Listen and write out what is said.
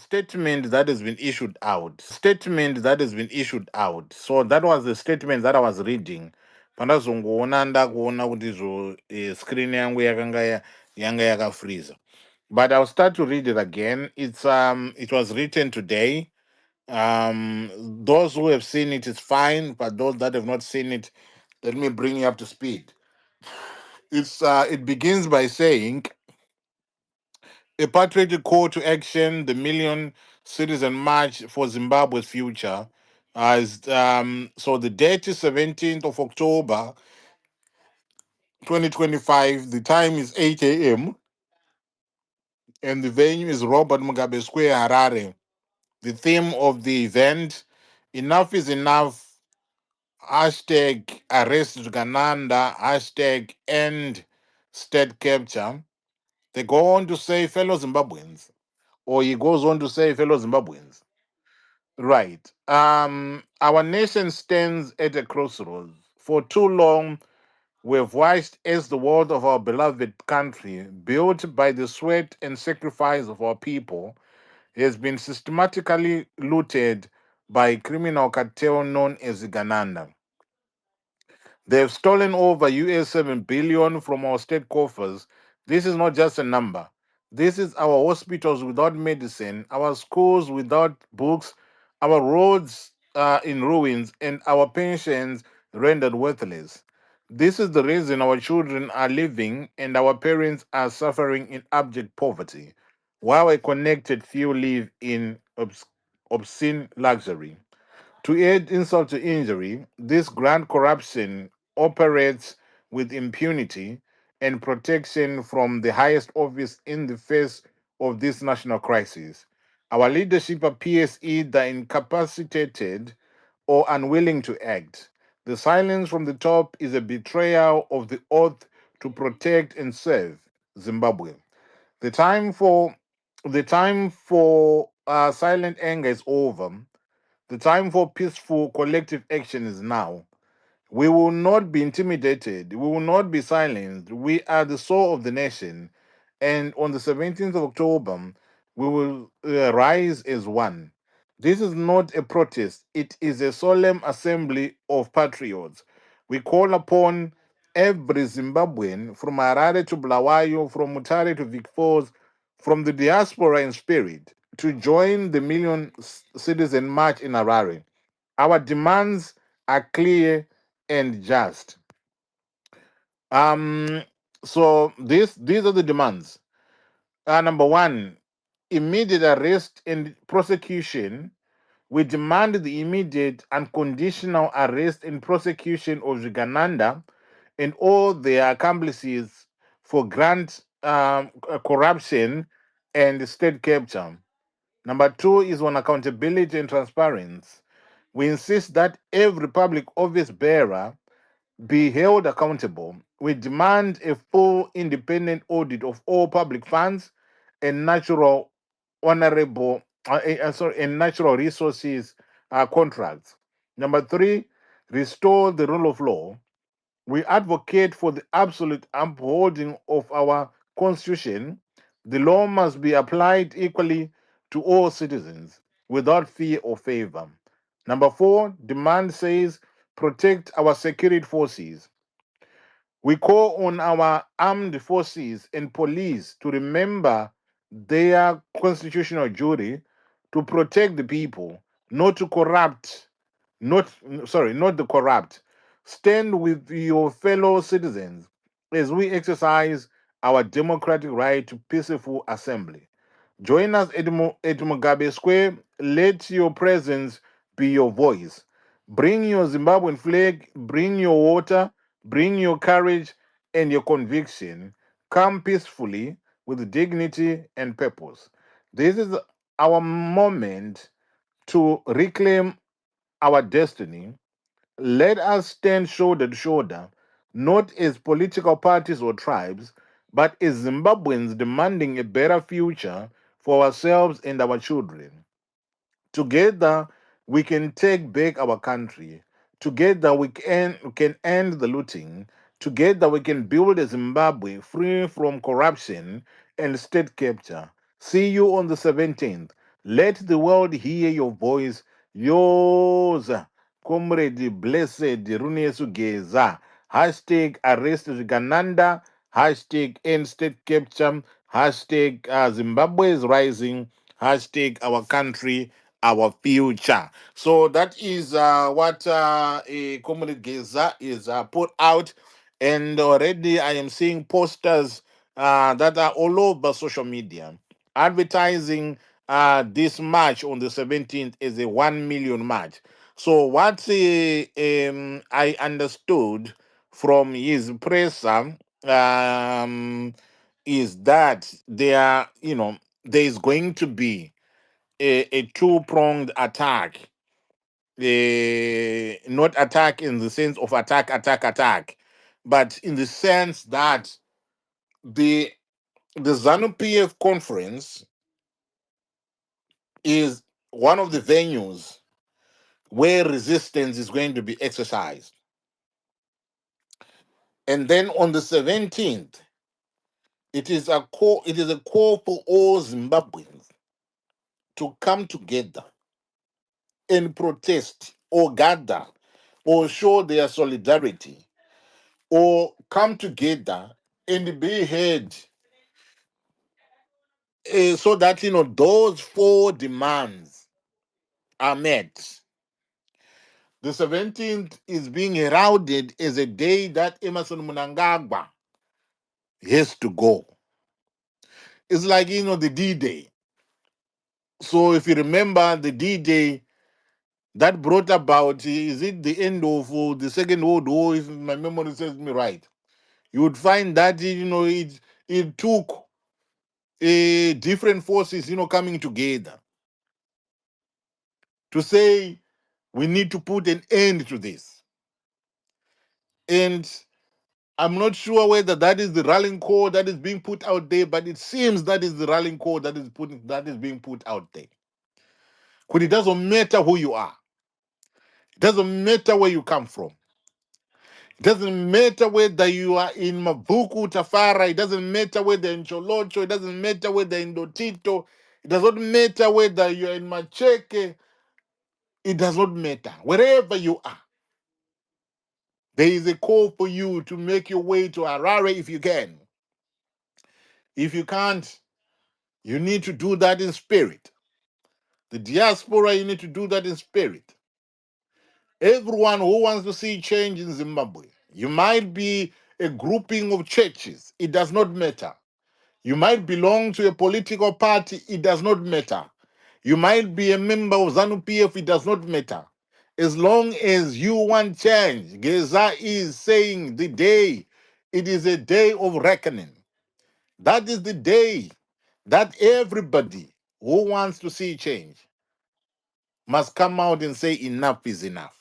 statement that has been issued out. So that was the statement that I was reading. Pandazongoona ndakuona kuti screen yangu yanga yakafreeza. But I'll start to read it again. It was written today. Those who have seen it is fine, but those that have not seen it, let me bring you up to speed. It begins by saying a patriotic call to action, the Million Citizen March for Zimbabwe's Future. So the date is 17th of October 2025. The time is 8 a.m. and the venue is Robert Mugabe Square, Harare. The theme of the event, enough is enough, hashtag arrest Gananda, hashtag end state capture. They go on to say, fellow Zimbabweans, or he goes on to say, fellow Zimbabweans. Right. Our nation stands at a crossroads. For too long, we've watched as the world of our beloved country, built by the sweat and sacrifice of our people, has been systematically looted by a criminal cartel known as the Gananda. They've stolen over US 7 billion from our state coffers. This is not just a number. This is our hospitals without medicine, our schools without books, our roads in ruins, and our pensions rendered worthless. This is the reason our children are living and our parents are suffering in abject poverty, while a connected few live in obscene luxury. To add insult to injury, this grand corruption operates with impunity and protection from the highest office in the face of this national crisis. Our leadership appears either incapacitated or unwilling to act. The silence from the top is a betrayal of the oath to protect and serve Zimbabwe. The time for silent anger is over. The time for peaceful collective action is now. We will not be intimidated. We will not be silenced. We are the soul of the nation. And on the 17th of October, we will rise as one. This is not a protest, it is a solemn assembly of patriots. We call upon every Zimbabwean, from Harare to Bulawayo, from Mutare to Vic Falls, from the diaspora in spirit, to join the Million Citizen March in Harare. Our demands are clear and just. Um, so these are the demands. Number one, immediate arrest and prosecution. We demand the immediate unconditional arrest and prosecution of Zigananda and all their accomplices for grand corruption and state capture. Number two is on accountability and transparency. We insist that every public office bearer be held accountable. We demand a full independent audit of all public funds and natural resources contracts. Number three, restore the rule of law. We advocate for the absolute upholding of our constitution. The law must be applied equally to all citizens without fear or favor. Number four, demand says protect our security forces. We call on our armed forces and police to remember their constitutional duty to protect the people, not to corrupt, not the corrupt. Stand with your fellow citizens as we exercise our democratic right to peaceful assembly. Join us at Mugabe Square. Let your presence be your voice. Bring your Zimbabwean flag, bring your water, bring your courage and your conviction. Come peacefully with dignity and purpose. This is our moment to reclaim our destiny. Let us stand shoulder to shoulder, not as political parties or tribes, but as Zimbabweans demanding a better future for ourselves and our children. Together, we can take back our country. Together, we can end the looting. Together, we can build a Zimbabwe free from corruption and state capture. See you on the 17th. Let the world hear your voice. Yours, Comrade Blessed Runesu Geza. Hashtag arrest Gananda. Hashtag end state capture. Hashtag Zimbabwe is rising. Hashtag our country, our future. So that is what Comrade Geza is put out. And already I am seeing posters that are all over social media advertising this march on the 17th is a 1 million march. So what I understood from his presser is that there is going to be a two-pronged attack. Not attack in the sense of attack, but in the sense that the ZANU PF conference is one of the venues where resistance is going to be exercised. And then on the 17th, it is a call for all Zimbabweans to come together and protest or gather or show their solidarity or come together and be heard, so that those four demands are met. The 17th is being heralded as a day that Emerson Mnangagwa has to go. It's like, the D-Day. So if you remember the D-Day that brought about, is it the end of the Second World War, if my memory serves me right, you would find that, it took different forces, coming together to say we need to put an end to this. And I'm not sure whether that is the rallying call that is being put out there, but it seems that is the rallying call that is being put out there. Because it doesn't matter who you are. It doesn't matter where you come from. It doesn't matter whether you are in Mabuku, Tafara. It doesn't matter whether in Cholocho. It doesn't matter whether in Dotito. It does not matter whether you're in Macheke. It does not matter. Wherever you are, there is a call for you to make your way to Harare if you can. If you can't, you need to do that in spirit. The diaspora, you need to do that in spirit. Everyone who wants to see change in Zimbabwe, you might be a grouping of churches, it does not matter. You might belong to a political party, it does not matter. You might be a member of ZANU PF, it does not matter. As long as you want change, Geza is saying it is a day of reckoning. That is the day that everybody who wants to see change must come out and say enough is enough.